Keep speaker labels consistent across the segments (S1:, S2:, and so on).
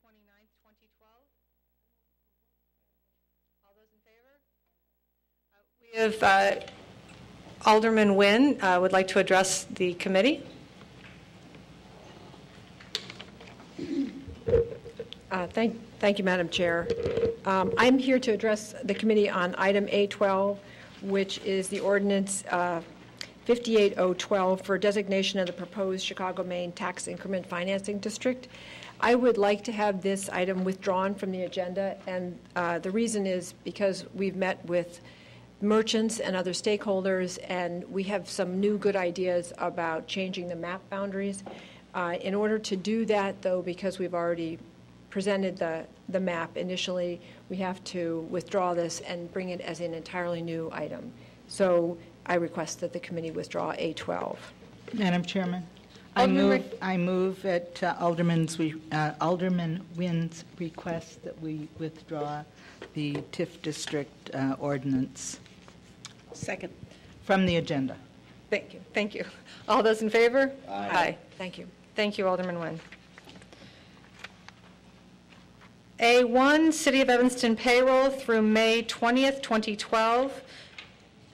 S1: 29th, 2012. All those in favor? We have Alderman Nguyen would like to address the committee.
S2: Thank you, Madam Chair. I'm here to address the committee on item A12, which is the ordinance 58012 for designation of the proposed Chicago, Maine tax increment financing district. I would like to have this item withdrawn from the agenda, and the reason is because we've met with merchants and other stakeholders, and we have some new good ideas about changing the map boundaries. In order to do that, though, because we've already presented the map initially, we have to withdraw this and bring it as an entirely new item. So I request that the committee withdraw A12.
S3: Madam Chairman, I move at Alderman Nguyen's request that we withdraw the TIF district ordinance.
S2: Second.
S3: From the agenda.
S1: Thank you. Thank you. All those in favor?
S4: Aye.
S1: Aye.
S2: Thank you.
S1: Thank you, Alderman Nguyen. A1, City of Evanston payroll through May 20th, 2012,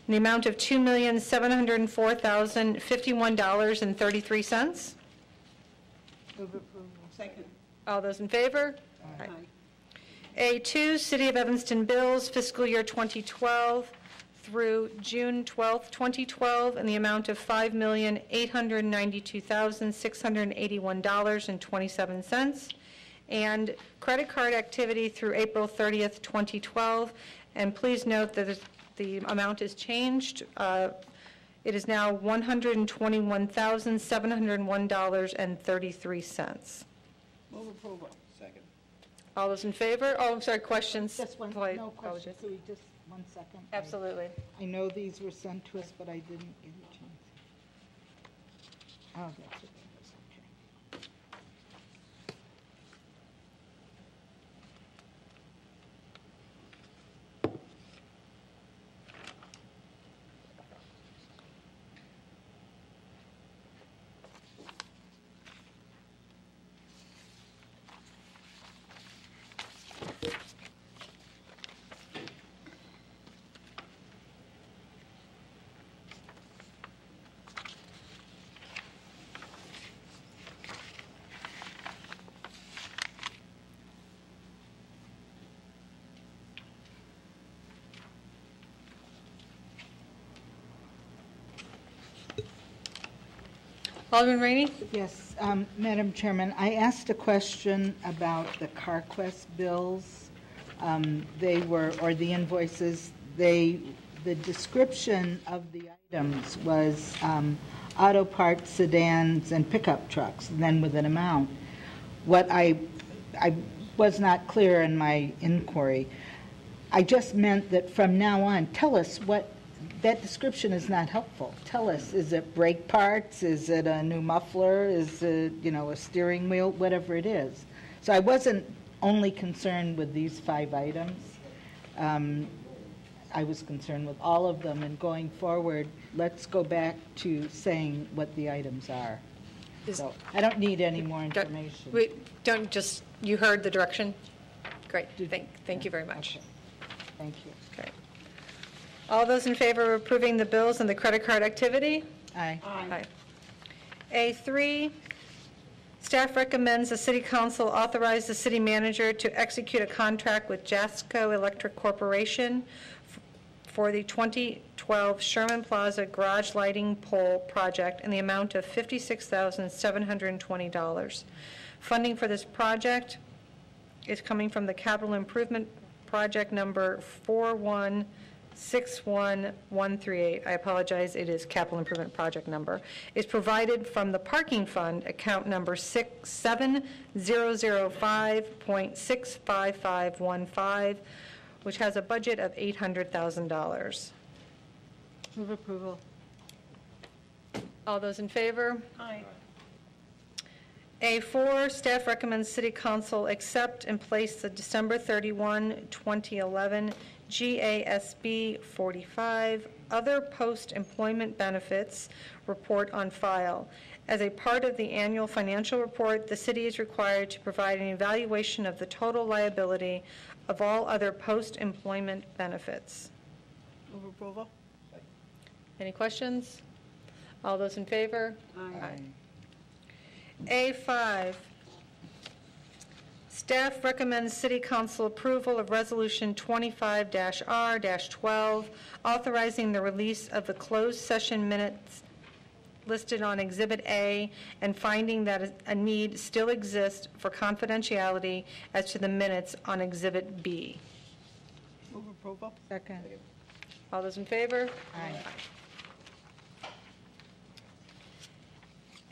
S1: in the amount of $2,704,051.33.
S3: Move approval. Second.
S1: All those in favor? Aye. A2, City of Evanston bills fiscal year 2012 through June 12th, 2012, in the amount of $5,892,681.27. And credit card activity through April 30th, 2012. And please note that the amount is changed. It is now $121,701.33.
S3: Move approval.
S4: Second.
S1: All those in favor? Oh, I'm sorry, questions?
S3: Just one, no question. So we just 1 second.
S1: Absolutely.
S3: I know these were sent to us, but I didn't get a chance. Oh, that's okay. That's okay.
S1: Alderman Rainey?
S3: Yes, Madam Chairman, I asked a question about the CarQuest bills. They were, or the invoices, the description of the items was auto parts, sedans, and pickup trucks, and then with an amount. What I was not clear in my inquiry. I just meant that from now on, tell us what. That description is not helpful. Tell us, is it brake parts? Is it a new muffler? Is it, a steering wheel? Whatever it is. So I wasn't only concerned with these 5 items. I was concerned with all of them. And going forward, let's go back to saying what the items are. So I don't need any more information.
S1: You heard the direction? Great. Thank you very much.
S3: Okay. Thank you.
S1: Okay. All those in favor of approving the bills and the credit card activity?
S3: Aye.
S1: Aye. A3, staff recommends the City Council authorize the City Manager to execute a contract with Jasco Electric Corporation for the 2012 Sherman Plaza Garage Lighting Pole Project in the amount of $56,720. Funding for this project is coming from the Capital Improvement Project number 4161138. I apologize, it is Capital Improvement Project number. Is provided from the Parking Fund, account number 7005.65515, which has a budget of $800,000.
S3: Move approval.
S1: All those in favor?
S2: Aye.
S1: A4, staff recommends City Council accept and place the December 31, 2011 GASB 45 other post-employment benefits report on file As a part of the annual financial report, the city is required to provide an evaluation of the total liability of all other post-employment benefits.
S4: Move approval.
S1: Any questions? All those in favor?
S4: Aye.
S1: A5, staff recommends City Council approval of Resolution 25-R-12, authorizing the release of the closed session minutes listed on Exhibit A and finding that a need still exists for confidentiality as to the minutes on Exhibit B.
S4: Move approval.
S3: Second.
S1: All those in favor?
S3: Aye.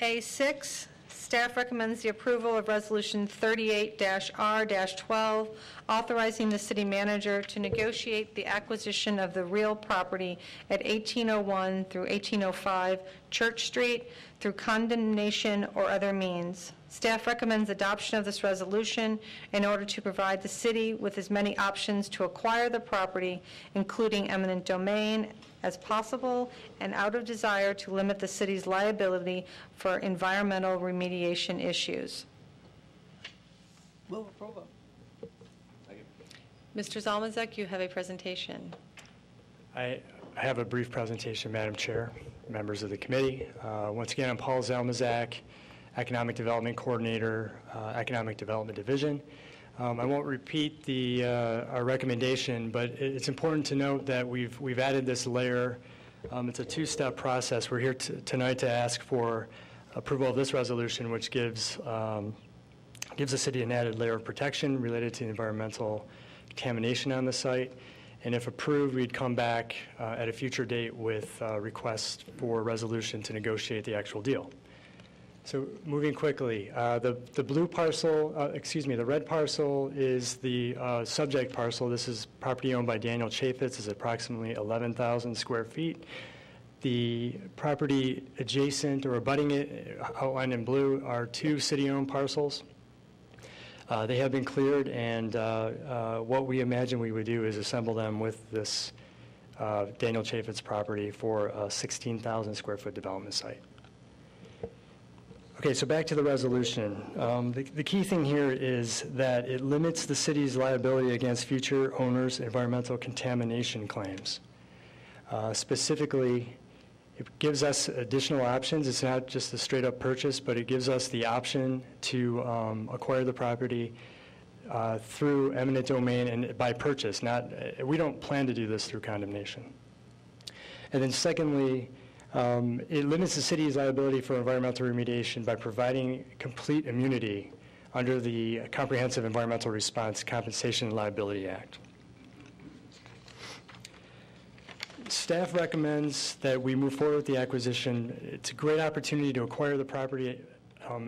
S1: A6, staff recommends the approval of Resolution 38-R-12, authorizing the city manager to negotiate the acquisition of the real property at 1801 through 1805 Church Street through condemnation or other means. Staff recommends adoption of this resolution in order to provide the city with as many options to acquire the property, including eminent domain, as possible, and out of desire to limit the city's liability for environmental remediation issues.
S4: Move approval.
S1: Mr. Zalmazek, you have a presentation.
S5: I have a brief presentation, Madam Chair, members of the committee. Once again, I'm Paul Zalmazak, Economic Development Coordinator, Economic Development Division. I won't repeat our recommendation, but it's important to note that we've added this layer. It's a two-step process. We're here tonight to ask for approval of this resolution, which gives the city an added layer of protection related to the environmental contamination on the site. And if approved, we'd come back at a future date with requests for resolution to negotiate the actual deal. So moving quickly, the blue parcel, the red parcel is the subject parcel. This is property owned by Daniel Chaffetz. It's approximately 11,000 square feet. The property adjacent or abutting it, outlined in blue, are two city-owned parcels. They have been cleared, and what we imagine we would do is assemble them with this Daniel Chaffetz property for a 16,000 square foot development site. Okay, so back to the resolution. The key thing here is that it limits the city's liability against future owners' environmental contamination claims. Specifically, it gives us additional options. It's not just a straight-up purchase, but it gives us the option to acquire the property through eminent domain and by purchase. We don't plan to do this through condemnation. And then secondly, it limits the city's liability for environmental remediation by providing complete immunity under the Comprehensive Environmental Response Compensation and Liability Act. Staff recommends that we move forward with the acquisition. It's a great opportunity to acquire the property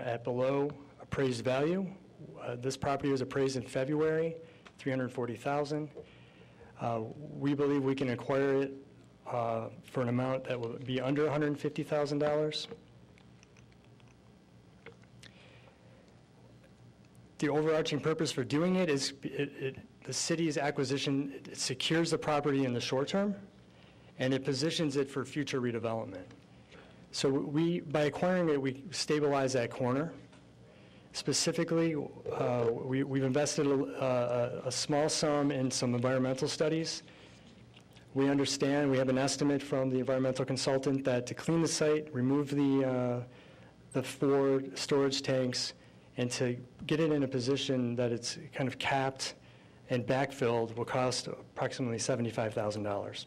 S5: at below appraised value. This property was appraised in February, $340,000. We believe we can acquire it for an amount that will be under $150,000. The overarching purpose for doing it is the city's acquisition. It secures the property in the short term, and it positions it for future redevelopment. So by acquiring it, we stabilize that corner. Specifically, we've invested a small sum in some environmental studies. We understand, we have an estimate from the environmental consultant that to clean the site, remove the 4 storage tanks, and to get it in a position that it's kind of capped and backfilled will cost approximately $75,000.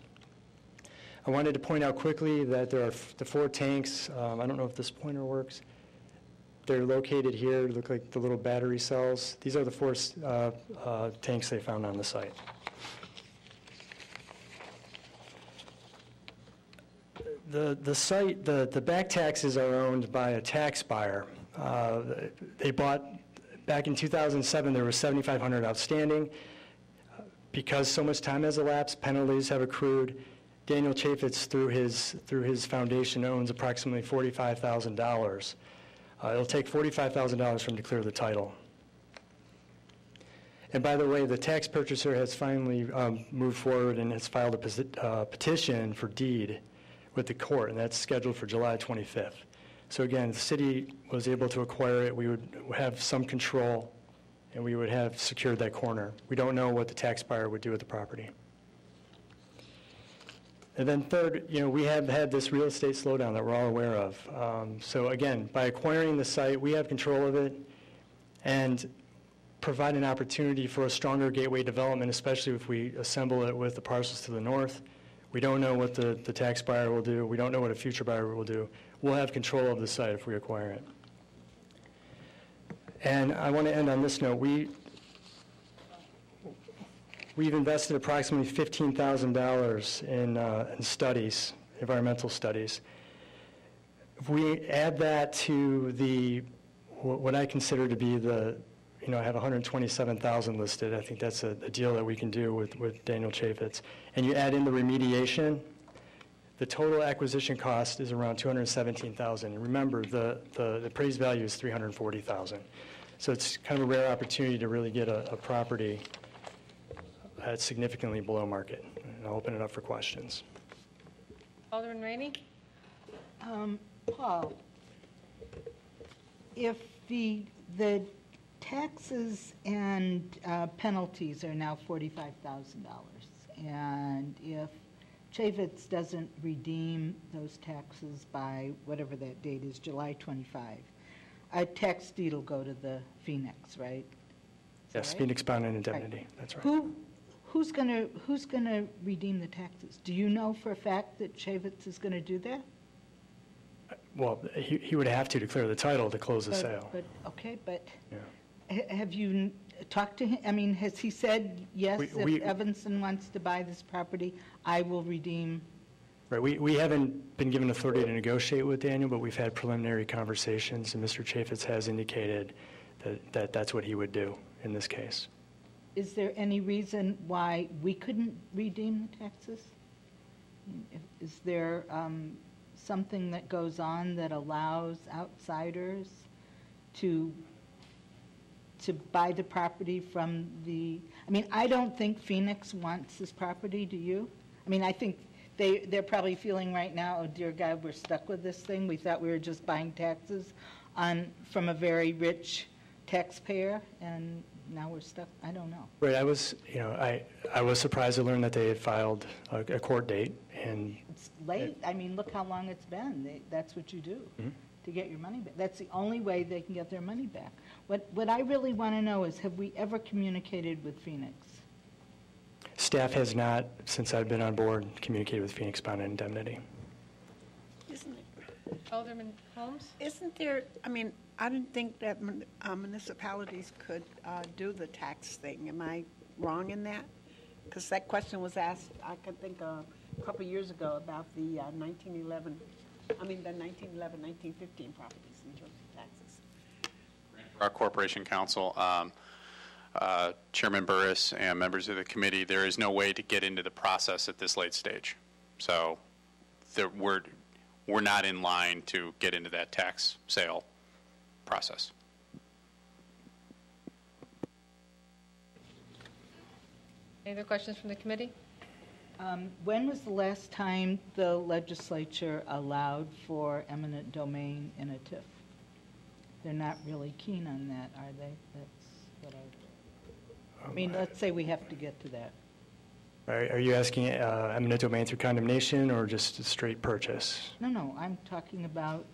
S5: I wanted to point out quickly that there are the 4 tanks. I don't know if this pointer works. They're located here. They look like the little battery cells. These are the 4 tanks they found on the site. The site, the back taxes are owned by a tax buyer. They bought, back in 2007, there were 7,500 outstanding. Because so much time has elapsed, penalties have accrued. Daniel Chaffetz, through his foundation, owns approximately $45,000. It'll take $45,000 for him to clear the title. And by the way, the tax purchaser has finally moved forward and has filed a petition for deed with the court, and that's scheduled for July 25th. So again, the city was able to acquire it. We would have some control, and we would have secured that corner. We don't know what the tax buyer would do with the property. And then third, we have had this real estate slowdown that we're all aware of. So again, by acquiring the site, we have control of it and provide an opportunity for a stronger gateway development, especially if we assemble it with the parcels to the north. We don't know what the tax buyer will do. We don't know what a future buyer will do. We'll have control of the site if we acquire it. And I want to end on this note. We've invested approximately $15,000 in studies, environmental studies. If we add that to what I consider to be I have 127,000 listed. I think that's a deal that we can do with Daniel Chaffetz. And you add in the remediation, the total acquisition cost is around $217,000. And remember, the appraised value is $340,000. So it's kind of a rare opportunity to really get a property at significantly below market. And I'll open it up for questions.
S1: Alderman Rainey?
S3: Paul, if the taxes and penalties are now $45,000, and if Chaffetz doesn't redeem those taxes by whatever that date is, July 25, a tax deed will go to the Phoenix, right?
S5: Yes,
S3: right?
S5: Phoenix Bond and Indemnity.
S3: Right.
S5: That's right.
S3: Who's gonna redeem the taxes? Do you know for a fact that Chaffetz is going to do that?
S5: Well, he would have to declare the title to close the sale.
S3: But
S5: Yeah.
S3: have you talked to him? I mean, has he said, yes, if Evanston wants to buy this property, I will redeem?
S5: Right. We haven't been given authority to negotiate with Daniel, but we've had preliminary conversations, and Mr. Chaffetz has indicated that that's what he would do in this case.
S3: Is there any reason why we couldn't redeem the taxes? Is there something that goes on that allows outsiders to buy the property from I don't think Phoenix wants this property, do you? I mean, I think they're probably feeling right now, oh dear God, we're stuck with this thing. We thought we were just buying taxes from a very rich taxpayer, and now we're stuck. I don't know.
S5: Right. I was surprised to learn that they had filed a court date, and
S3: It's late. I mean, look how long it's been. That's what you do to get your money back. That's the only way they can get their money back. What I really want to know is, have we ever communicated with Phoenix?
S5: staff has not, since I've been on board, communicated with Phoenix Bond and Indemnity.
S4: Isn't it?
S1: Alderman Holmes?
S4: Isn't there, I didn't think that municipalities could do the tax thing. Am I wrong in that? Because that question was asked, I can think a couple of years ago about the 1911, 1915 properties in terms of taxes.
S6: For our Corporation Council, Chairman Burris and members of the committee, there is no way to get into the process at this late stage. So we're not in line to get into that tax sale process.
S1: Any other questions from the committee?
S3: When was the last time the legislature allowed for eminent domain in a TIF? They're not really keen on that, are they? That's what I mean, let's say we have to get to that.
S5: Are you asking eminent domain through condemnation or just a straight purchase?
S3: No, I'm talking about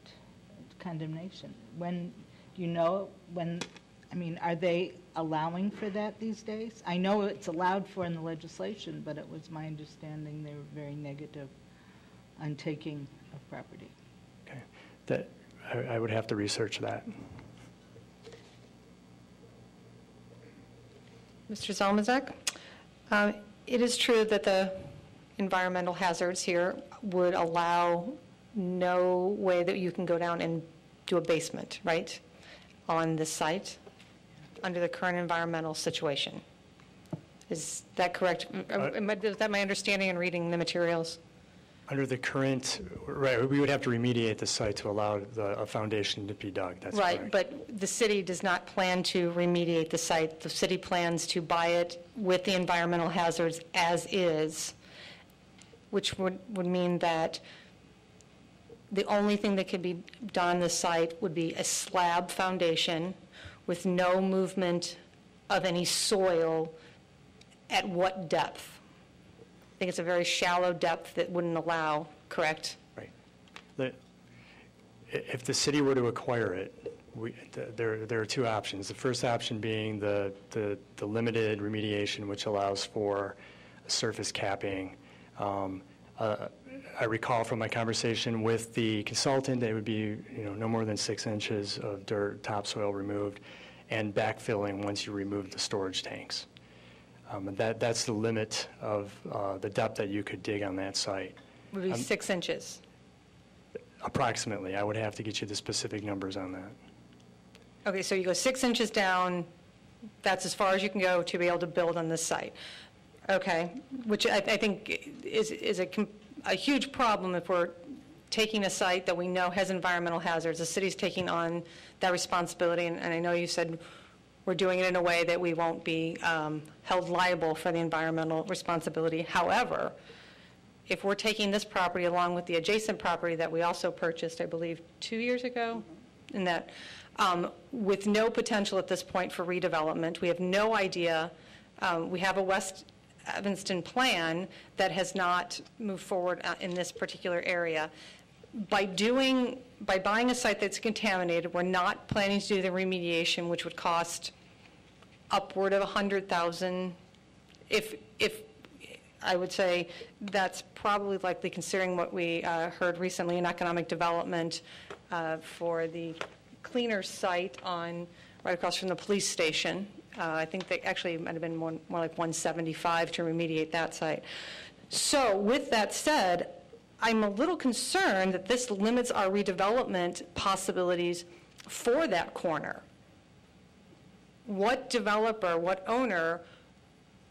S3: condemnation. When, do you know when, are they allowing for that these days? I know it's allowed for in the legislation, but it was my understanding they were very negative on taking of property.
S5: Okay, I would have to research that.
S1: Mr. Zalmazak? It is true that the environmental hazards here would allow no way that you can go down and do a basement, right, on this site under the current environmental situation. Is that correct? Is that my understanding in reading the materials?
S5: Under the current, right, we would have to remediate the site to allow a foundation to be dug. That's
S1: right,
S5: correct.
S1: but the city does not plan to remediate the site. The city plans to buy it with the environmental hazards as is, which would mean that the only thing that could be done on the site would be a slab foundation with no movement of any soil at what depth? I think it's a very shallow depth that wouldn't allow, correct?
S5: Right. If the city were to acquire it, there are two options. The first option being the limited remediation, which allows for surface capping. I recall from my conversation with the consultant that it would be no more than 6 inches of dirt, topsoil removed, and backfilling once you remove the storage tanks. That's the limit of the depth that you could dig on that site.
S1: Would be 6 inches.
S5: Approximately. I would have to get you the specific numbers on that.
S1: Okay, so you go 6 inches down, that's as far as you can go to be able to build on this site. Okay, which I think is a huge problem if we're taking a site that we know has environmental hazards. The city's taking on that responsibility, and I know you said we're doing it in a way that we won't be held liable for the environmental responsibility. However, if we're taking this property along with the adjacent property that we also purchased, I believe, 2 years ago, and that with no potential at this point for redevelopment, we have no idea. We have a West Evanston plan that has not moved forward in this particular area. By buying a site that's contaminated, we're not planning to do the remediation, which would cost upward of $100,000. If I would say that's probably likely, considering what we heard recently in economic development for the cleaner site right across from the police station. I think they actually might have been more like 175 to remediate that site. So with that said, I'm a little concerned that this limits our redevelopment possibilities for that corner. What developer, what owner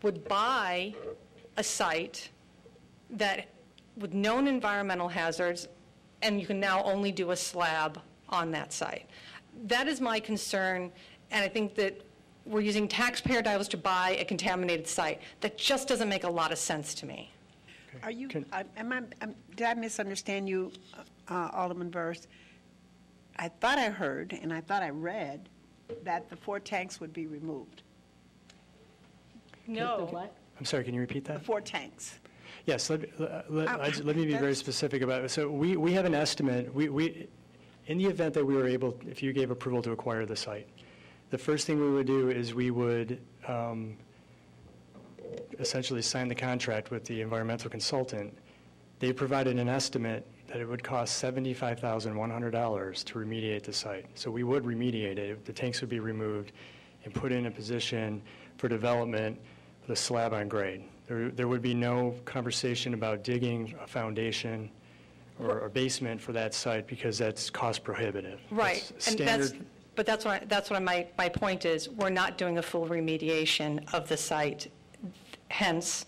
S1: would buy a site that with known environmental hazards, and you can now only do a slab on that site? That is my concern, and I think that we're using taxpayer dollars to buy a contaminated site. That just doesn't make a lot of sense to me.
S4: Are you, did I misunderstand you, Alderman Verse? I thought I heard, and I thought I read, that the 4 tanks would be removed.
S1: No.
S5: I'm sorry, can you repeat that?
S4: The 4 tanks.
S5: Yes, let me be very specific about it. So we have an estimate. We in the event that we were able, if you gave approval to acquire the site, the first thing we would do is we would essentially sign the contract with the environmental consultant. They provided an estimate that it would cost $75,100 to remediate the site. So we would remediate it. The tanks would be removed and put in a position for development with a slab on grade. There would be no conversation about digging a foundation or a basement for that site because that's cost prohibitive.
S1: Right,
S5: That's
S1: but that's what my point is. We're not doing a full remediation of the site. Hence,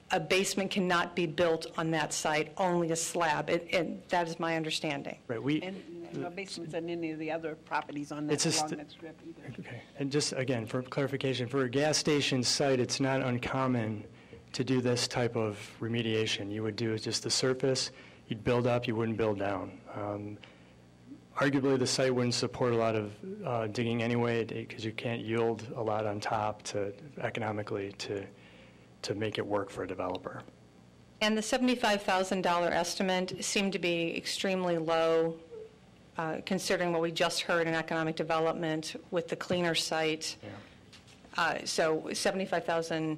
S1: a basement cannot be built on that site, only a slab. That is my understanding.
S5: Right.
S4: And no basements on any of the other properties on that, along that strip either.
S5: Okay. And just, again, for clarification, for a gas station site, it's not uncommon to do this type of remediation. You would do just the surface, you'd build up, you wouldn't build down. Arguably, the site wouldn't support a lot of digging anyway because you can't yield a lot on top economically to make it work for a developer.
S1: And the $75,000 estimate seemed to be extremely low, considering what we just heard in economic development with the cleaner site.
S5: Yeah.
S1: So 75,000,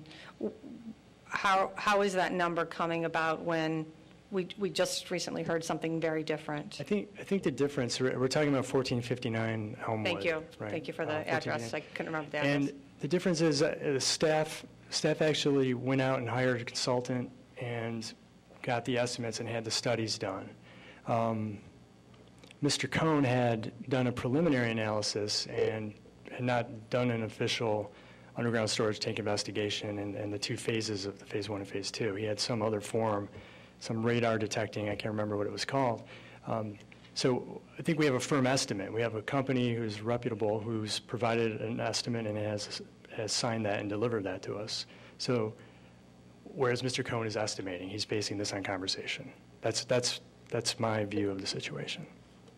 S1: how is that number coming about when we just recently heard something very different?
S5: I think the difference, we're talking about 1459 Elmwood.
S1: Thank you.
S5: Right?
S1: Thank you for the address. I couldn't remember the address.
S5: And the difference is staff actually went out and hired a consultant and got the estimates and had the studies done. Mr. Cohn had done a preliminary analysis and had not done an official underground storage tank investigation and the 2 phases of the phase 1 and phase 2. He had some other form, some radar detecting, I can't remember what it was called. So I think we have a firm estimate. We have a company who's reputable, who's provided an estimate and has signed that and delivered that to us. So whereas Mr. Cohn is estimating, he's basing this on conversation. That's That's my view of the situation.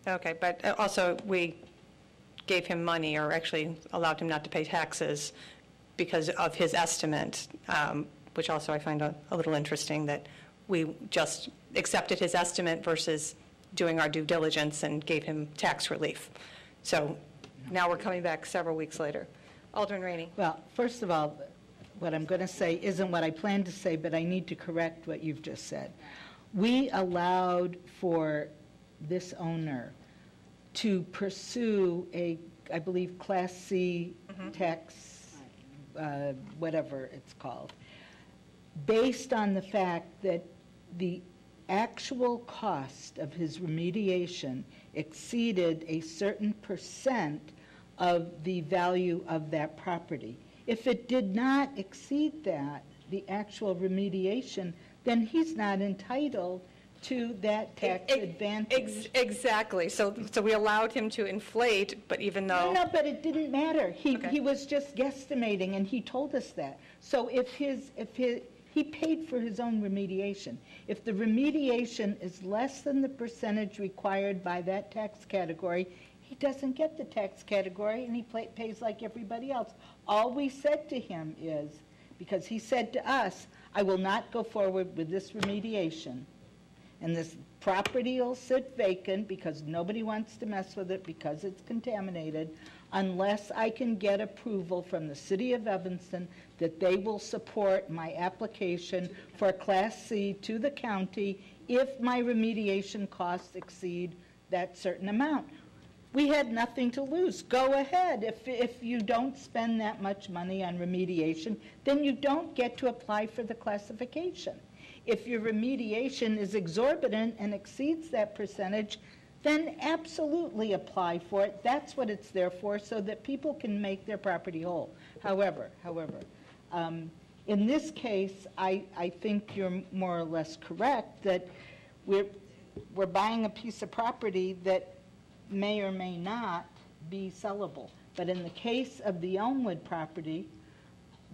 S1: Okay, but also we gave him money, or actually allowed him not to pay taxes because of his estimate, which also I find a little interesting, that we just accepted his estimate versus doing our due diligence and gave him tax relief. So now we're coming back several weeks later. Alderman Rainey.
S3: Well, first of all, what I'm going to say isn't what I planned to say, but I need to correct what you've just said. We allowed for this owner to pursue a, I believe, Class C tax, whatever it's called, based on the fact that the actual cost of his remediation exceeded a certain percent of the value of that property. If it did not exceed that, the actual remediation, then he's not entitled to that tax advantage.
S1: Exactly. So we allowed him to inflate, but even though...
S3: No, but it didn't matter.
S1: Okay.
S3: He was just guesstimating, and he told us that. So if he paid for his own remediation. If the remediation is less than the percentage required by that tax category, he doesn't get the tax category, and he pays like everybody else. All we said to him is, because he said to us, I will not go forward with this remediation, and this property will sit vacant because nobody wants to mess with it because it's contaminated, unless I can get approval from the city of Evanston that they will support my application for Class C to the county if my remediation costs exceed that certain amount. We had nothing to lose. Go ahead. If you don't spend that much money on remediation, then you don't get to apply for the classification. If your remediation is exorbitant and exceeds that percentage, then absolutely apply for it. That's what it's there for, so that people can make their property whole. However, in this case, I think you're more or less correct that we're buying a piece of property that may or may not be sellable. But in the case of the Elmwood property,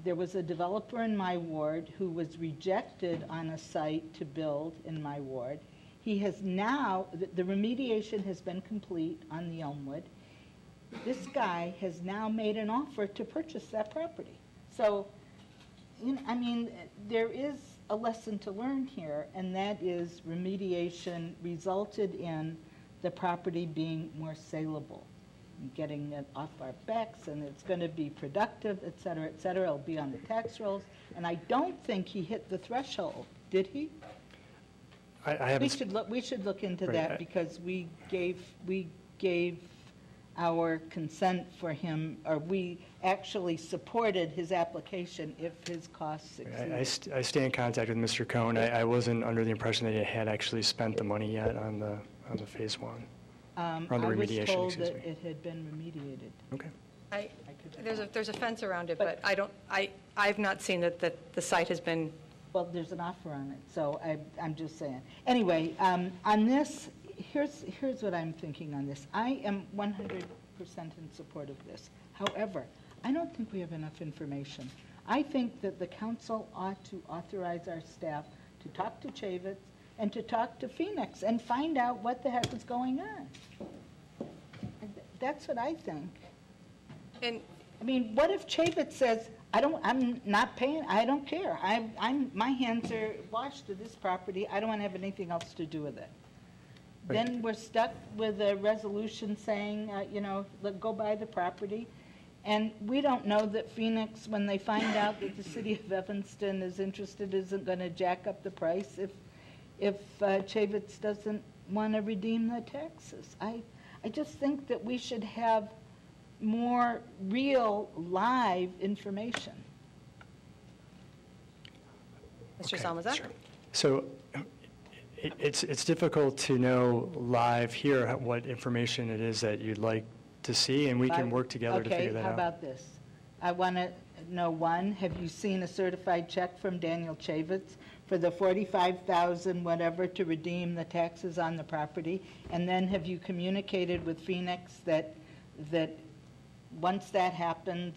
S3: there was a developer in my ward who was rejected on a site to build in my ward. He has now, the remediation has been complete on the Elmwood. This guy has now made an offer to purchase that property. So, I mean, there is a lesson to learn here, and that is remediation resulted in the property being more saleable, getting it off our backs, and it's going to be productive, et cetera, et cetera. It'll be on the tax rolls. And I don't think he hit the threshold. Did he?
S5: I haven't...
S3: We should look into
S5: Right,
S3: that because we gave our consent for him, or we actually supported his application if his costs exceed.
S5: I stay in contact with Mr. Cohn. I wasn't under the impression that he had actually spent the money yet on the phase one, on the remediation,
S3: I was told
S5: excuse
S3: that
S5: me.
S3: it had been remediated.
S5: Okay.
S1: There's a fence around it, but I've not seen that the site has been...
S3: Well, there's an offer on it, so I'm just saying. Anyway, on this, here's what I'm thinking on this. I am 100% in support of this. However, I don't think we have enough information. I think that the council ought to authorize our staff to talk to Chavitz and to talk to Phoenix and find out what the heck is going on. That's what I think.
S1: And
S3: I mean, what if Chavitz says, I'm not paying, I don't care. My hands are washed to this property. I don't want to have anything else to do with it.
S5: Right.
S3: Then we're stuck with a resolution saying, go buy the property. And we don't know that Phoenix, when they find out that the city of Evanston is interested, isn't going to jack up the price if Chavitz doesn't want to redeem the taxes. I just think that we should have more real, live information.
S1: Mr.
S5: Okay,
S1: Salmazak?
S5: sure. So it's difficult to know live here what information it is that you'd like to see, and we can work together to figure that
S3: Okay, how
S5: out.
S3: about this? I want to know, one, have you seen a certified check from Daniel Chavitz for the $45,000 whatever to redeem the taxes on the property? And then have you communicated with Phoenix that once that happens,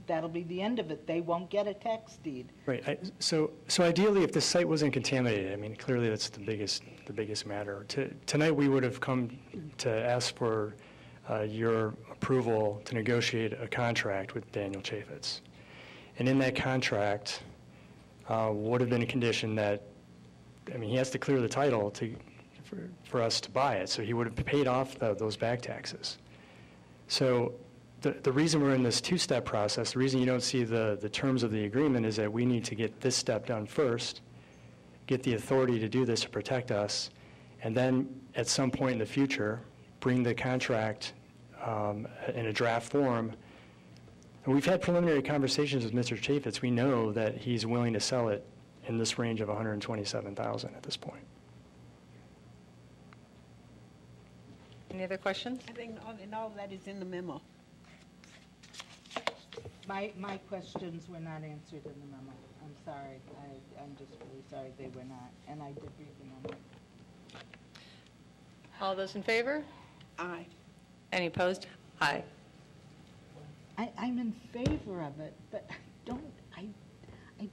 S3: that'll be the end of it. They won't get a tax deed.
S5: Right. So ideally, if the site wasn't contaminated, I mean, clearly that's the biggest matter. Tonight, we would have come to ask for your approval to negotiate a contract with Daniel Chaffetz. And in that contract would have been a condition that, I mean, he has to clear the title for us to buy it, so he would have paid off those back taxes. So the reason we're in this two-step process, the reason you don't see the terms of the agreement is that we need to get this step done first, get the authority to do this to protect us, and then at some point in the future, bring the contract in a draft form. And we've had preliminary conversations with Mr. Chaffetz. We know that he's willing to sell it in this range of $127,000 at this point.
S1: Any other questions?
S4: I think all of that is in the memo.
S3: My questions were not answered in the memo. I'm sorry. I'm just really sorry they were not. And I did read the memo.
S1: All those in favor?
S4: Aye.
S1: Any opposed? Aye.
S3: I'm in favor of it, but I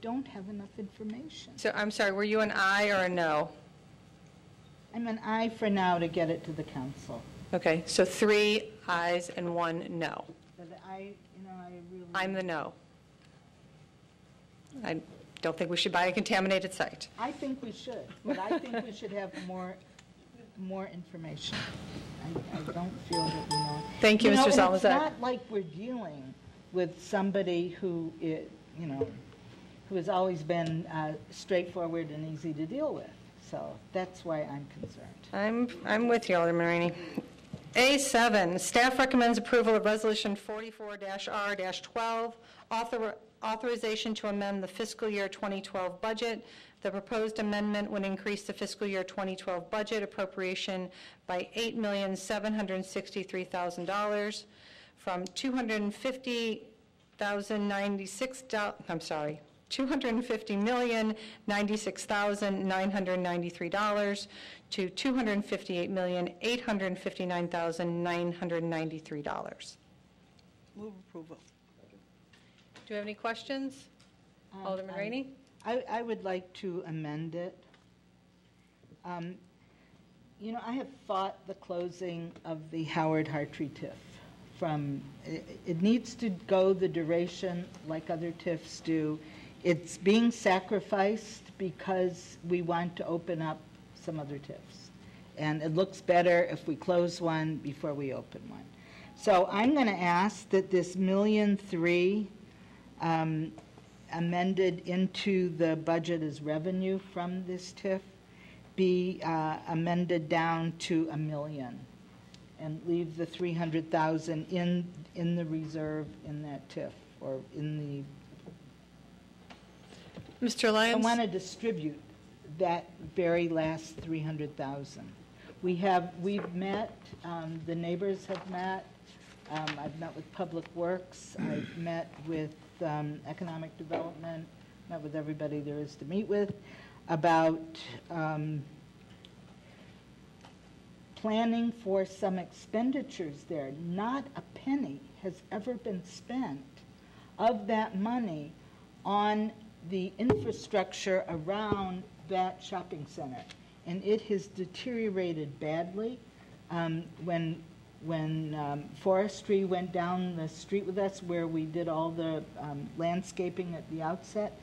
S3: don't have enough information.
S1: So I'm sorry, were you an aye or a no?
S3: I'm an aye for now to get it to the council.
S1: Okay, so 3 ayes and 1 no.
S3: But I really...
S1: I'm the no. I don't think we should buy a contaminated site.
S3: I think we should, but I think we should have more information. I don't feel that we know.
S1: Thank you, Mr.
S3: And
S1: Salazar.
S3: it's not like we're dealing with somebody who has always been straightforward and easy to deal with. So that's why I'm concerned.
S1: I'm with you, Alderman Rainey. A7, staff recommends approval of Resolution 44-R-12, authorization to amend the fiscal year 2012 budget. The proposed amendment would increase the fiscal year 2012 budget appropriation by $8,763,000 from $250,096,993 to $258,859,993.
S4: Move approval.
S1: Do you have any questions? Alderman Rainey?
S3: I would like to amend it. I have fought the closing of the Howard Hartree TIF. It needs to go the duration like other TIFs do. It's being sacrificed because we want to open up some other TIFs. And it looks better if we close one before we open one. So I'm going to ask that this $1,000,003 amended into the budget as revenue from this TIF be amended down to $1 million and leave the $300,000 in the reserve in that TIF or in the.
S1: Mr. Lyons?
S3: I want to distribute that very last $300,000. We've met, the neighbors have met. I've met with Public Works. I've met with Economic Development, met with everybody there is to meet with about planning for some expenditures there. Not a penny has ever been spent of that money on the infrastructure around that shopping center. And it has deteriorated badly. When Forestry went down the street with us where we did all the landscaping at the outset,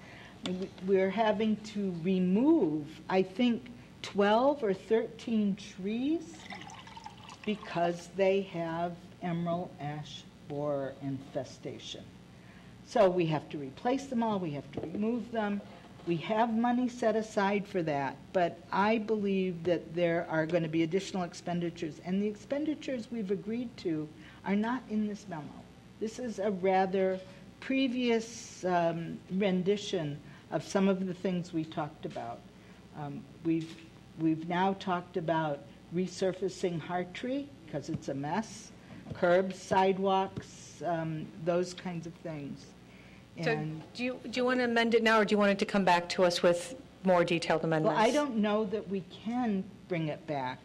S3: we're having to remove, I think, 12 or 13 trees because they have emerald ash borer infestation. So we have to replace them all, we have to remove them. We have money set aside for that, but I believe that there are going to be additional expenditures, and the expenditures we've agreed to are not in this memo. This is a rather previous rendition of some of the things we talked about. We've now talked about resurfacing Hartree, because it's a mess, curbs, sidewalks, those kinds of things.
S1: So
S3: And
S1: do you want to amend it now, or do you want it to come back to us with more detailed amendments?
S3: well, I don't know that we can bring it back.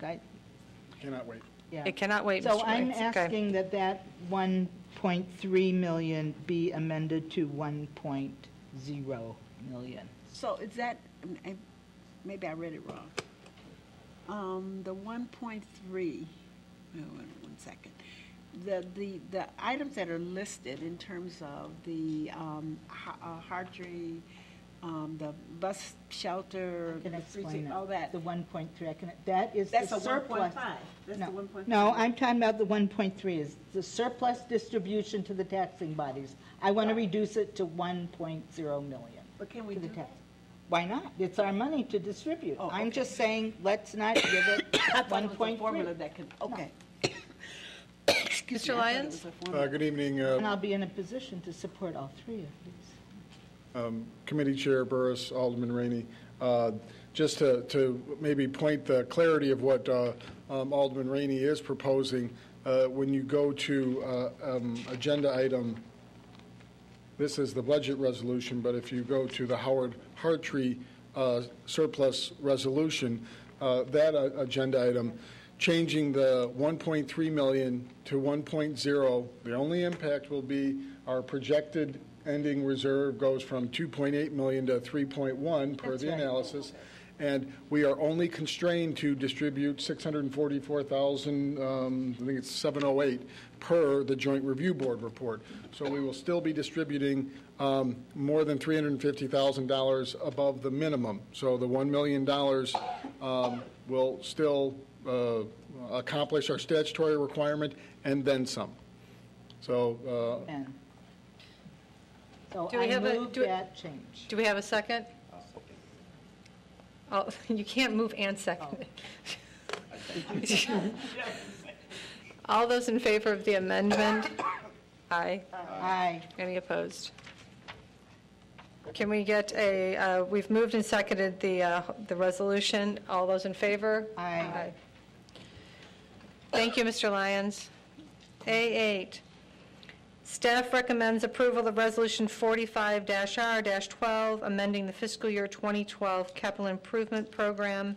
S7: Cannot wait.
S3: Yeah.
S1: It cannot wait,
S3: So
S1: Mr.
S3: I'm
S1: Wright. Okay.
S3: asking that .3 million be amended to 1.0 million.
S4: So is that, maybe I read it wrong. The 1.3, one second. The items that are listed in terms of the Hartree, the bus shelter,
S3: I can
S4: the
S3: explain
S4: precinct,
S3: it.
S4: all that.
S3: The 1.3, that is
S4: That's
S3: the
S4: a
S3: surplus.
S4: 1.5. That's
S3: No.
S4: the 1.5.
S3: No, I'm talking about the 1.3 is the surplus distribution to the taxing bodies. I want to reduce it to 1.0 million.
S4: But can we
S3: to the
S4: do
S3: tax. Why not? It's our money to distribute.
S4: Oh,
S3: I'm
S4: okay.
S3: just saying, let's not give it
S4: I thought it was a
S3: 1.3.
S4: formula that could, okay.
S1: Mr. Lyons?
S7: Good evening,
S3: And I'll be in a position to support all three of these.
S7: Committee Chair Burris, Alderman Rainey. Just to maybe point the clarity of what Alderman Rainey is proposing, when you go to agenda item, this is the budget resolution, but if you go to the Howard Hartree surplus resolution, that agenda item, changing the 1.3 million to 1.0, the only impact will be our projected ending reserve goes from 2.8 million to 3.1 per
S3: That's
S7: the
S3: right.
S7: analysis. And we are only constrained to distribute 644,000, I think it's 708 per the Joint Review Board report. So we will still be distributing more than $350,000 above the minimum. So the $1 million will still accomplish our statutory requirement and then some. So
S3: And so
S1: Do we
S3: I
S1: have a-
S3: move
S1: do-
S3: that change.
S1: Do we have a second? Oh, you can't move and second. All those in favor of the amendment? Aye.
S3: Aye.
S1: Any opposed? Can we get we've moved and seconded the resolution. All those in favor?
S3: Aye.
S1: Thank you, Mr. Lyons. A8, staff recommends approval of Resolution 45-R-12, amending the fiscal year 2012 capital improvement program.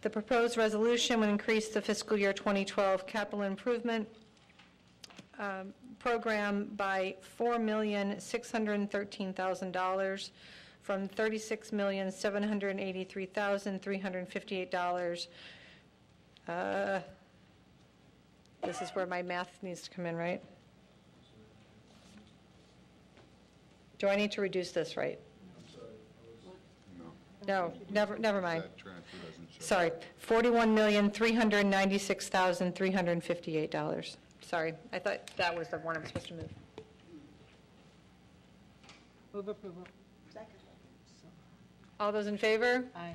S1: The proposed resolution would increase the fiscal year 2012 capital improvement program by $4,613,000 from $36,783,358. This is where my math needs to come in, right? Do I need to reduce this, right? No, never mind. Sorry, $41,396,358. Sorry, I thought that was the one I'm supposed to move.
S3: Move approval.
S1: All those in favor?
S3: Aye.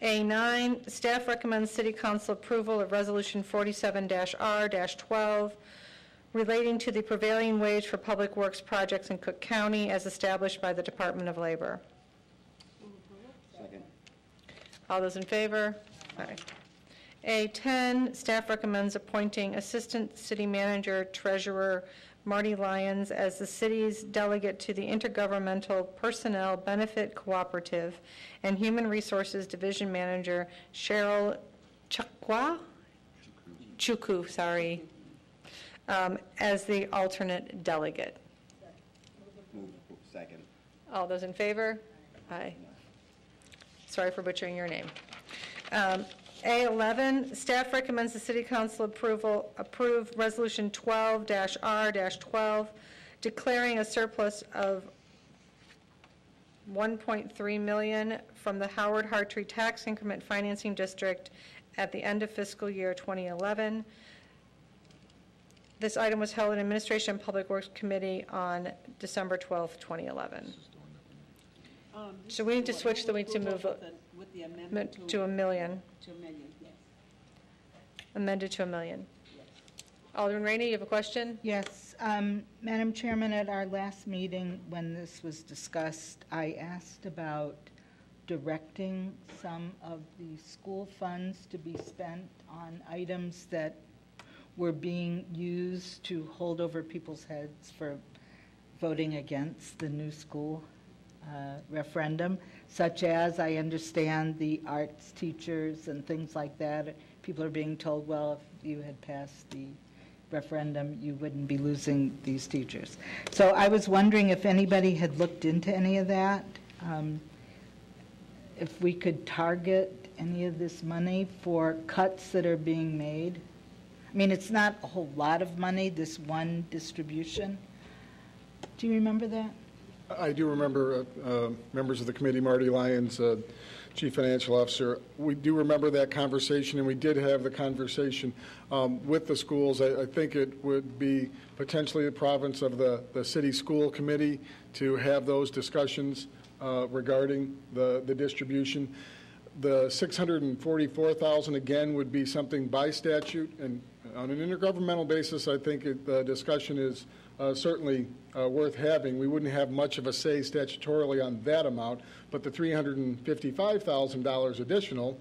S1: A9, staff recommends City Council approval of Resolution 47-R-12 relating to the prevailing wage for public works projects in Cook County as established by the Department of Labor.
S8: Second.
S1: All those in favor? Aye. A10, staff recommends appointing Assistant City Manager Treasurer Marty Lyons as the city's delegate to the Intergovernmental Personnel Benefit Cooperative and Human Resources Division Manager Cheryl Chukwu, as the alternate delegate.
S8: Move. Second.
S1: All those in favor? Aye. Sorry for butchering your name. A11, staff recommends the City Council approve Resolution 12-R-12, declaring a surplus of $1.3 million from the Howard Hartree Tax Increment Financing District at the end of fiscal year 2011. This item was held in Administration and Public Works Committee on December 12th, 2011. So we need to switch, we need to move
S4: With the amendment
S1: to $1 million.
S4: To $1 million, yes.
S1: Amended to $1 million. Alderman Rainey, you have a question?
S3: Yes, Madam Chairman, at our last meeting, when this was discussed, I asked about directing some of the school funds to be spent on items that were being used to hold over people's heads for voting against the new school referendum, such as, I understand, the arts teachers and things like that. People are being told, well, if you had passed the referendum, you wouldn't be losing these teachers. So I was wondering if anybody had looked into any of that, if we could target any of this money for cuts that are being made. I mean, it's not a whole lot of money, this one distribution. Do you remember that?
S7: I do remember, members of the committee, Marty Lyons, Chief Financial Officer, we do remember that conversation, and we did have the conversation with the schools. I think it would be potentially the province of the city school committee to have those discussions regarding the distribution. The $644,000 again would be something by statute, and on an intergovernmental basis, I think the discussion is certainly worth having. We wouldn't have much of a say statutorily on that amount, but the $355,000 additional,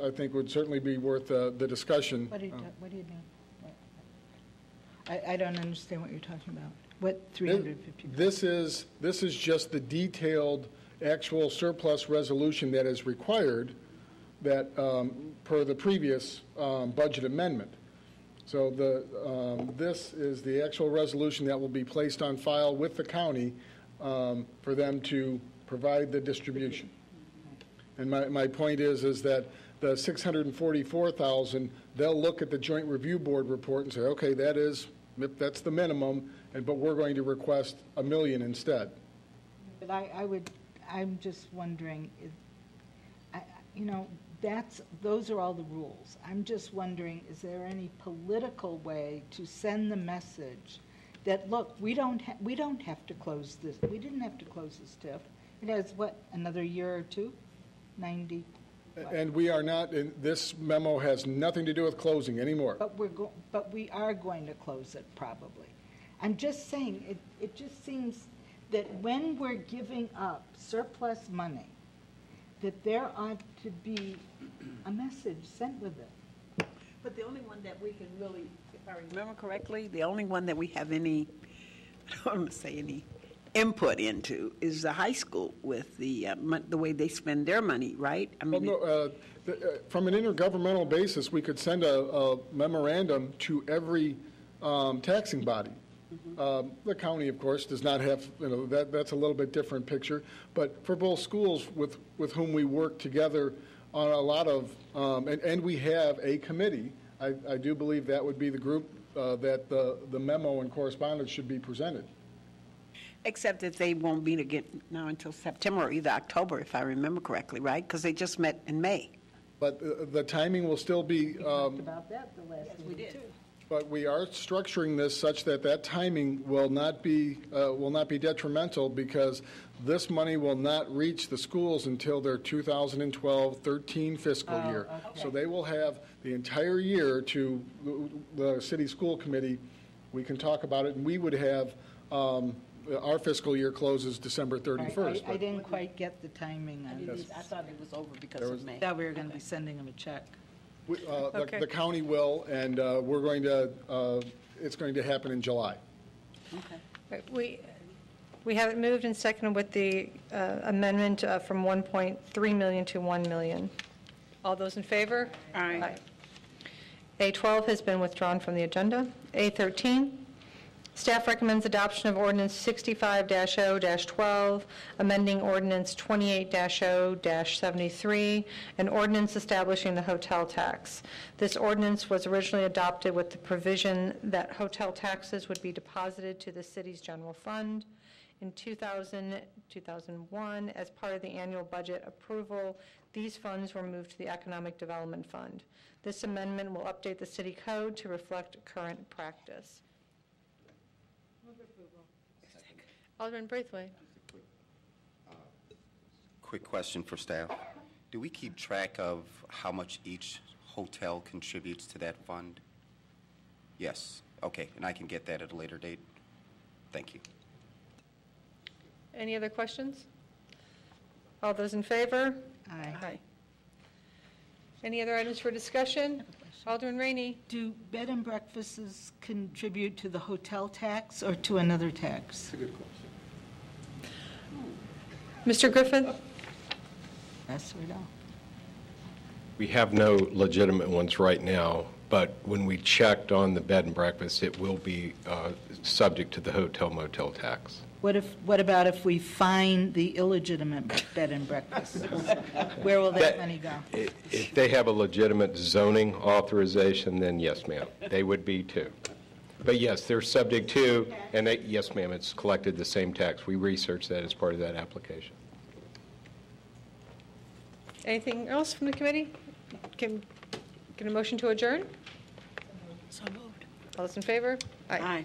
S7: I think, would certainly be worth the discussion.
S3: What do you mean? I don't understand what you're talking about. What 350?
S7: This is just the detailed actual surplus resolution that is required that per the previous budget amendment. So this is the actual resolution that will be placed on file with the county for them to provide the distribution. And my point is that the $644,000, they'll look at the Joint Review Board report and say, okay, that's the minimum, but we're going to request $1 million instead.
S3: But I'm just wondering, those are all the rules. I'm just wondering, is there any political way to send the message that, look, we don't have to close this. We didn't have to close this TIF. It has, what, another year or two? 90?
S7: And we are not, this memo has nothing to do with closing anymore.
S3: But we are going to close it, probably. I'm just saying, it just seems that when we're giving up surplus money, that there ought to be a message sent with it.
S4: But the only one that we can really, if I remember correctly, the only one that we have any, I don't want to say any input into is the high school with the way they spend their money, right? I mean,
S7: from an intergovernmental basis, we could send a memorandum to every taxing body. The county, of course, does not have, that's a little bit different picture. But for both schools with whom we work together on a lot of, and we have a committee, I do believe that would be the group that the memo and correspondence should be presented.
S4: except that they won't meet again now until September or either October, if I remember correctly, right? Because they just met in May.
S7: But the timing will still be.
S3: We talked about that the last meeting.
S4: we did.
S3: too.
S7: But we are structuring this such that that timing will not be detrimental, because this money will not reach the schools until their 2012-13 fiscal year.
S3: Okay.
S7: So they will have the entire year to the city school committee. We can talk about it, and we would have our fiscal year closes December 31st.
S3: I didn't quite get the timing on this.
S4: I thought it was over because of May.
S3: I thought we were going to be sending them a check.
S7: The county will, and we're going to. It's going to happen in July.
S4: Okay.
S1: We have it moved and seconded with the amendment from 1.3 million to 1 million. All those in favor?
S4: Aye.
S1: A12 has been withdrawn from the agenda. A13, staff recommends adoption of ordinance 65-0-12, amending ordinance 28-0-73, an ordinance establishing the hotel tax. This ordinance was originally adopted with the provision that hotel taxes would be deposited to the city's general fund. In 2000-2001, as part of the annual budget approval, these funds were moved to the Economic Development Fund. This amendment will update the city code to reflect current practice. Alderman Braithwaite.
S8: Quick question for staff. Do we keep track of how much each hotel contributes to that fund? Yes. Okay, and I can get that at a later date. Thank you.
S1: Any other questions? All those in favor?
S3: Aye.
S1: Any other items for discussion? Alderman Rainey.
S3: Do bed and breakfasts contribute to the hotel tax or to another tax?
S7: Good question.
S1: Mr. Griffin?
S3: Yes or no?
S9: We have no legitimate ones right now. But when we checked on the bed and breakfast, it will be subject to the hotel motel tax.
S3: What about if we find the illegitimate bed and breakfast? Where will that money go?
S9: If they have a legitimate zoning authorization, then yes, ma'am, they would be too. But yes, they're subject to, and yes, ma'am, it's collected the same tax. We researched that as part of that application.
S1: Anything else from the committee? Can a motion to adjourn?
S4: So moved.
S1: All those in favor?
S4: Aye.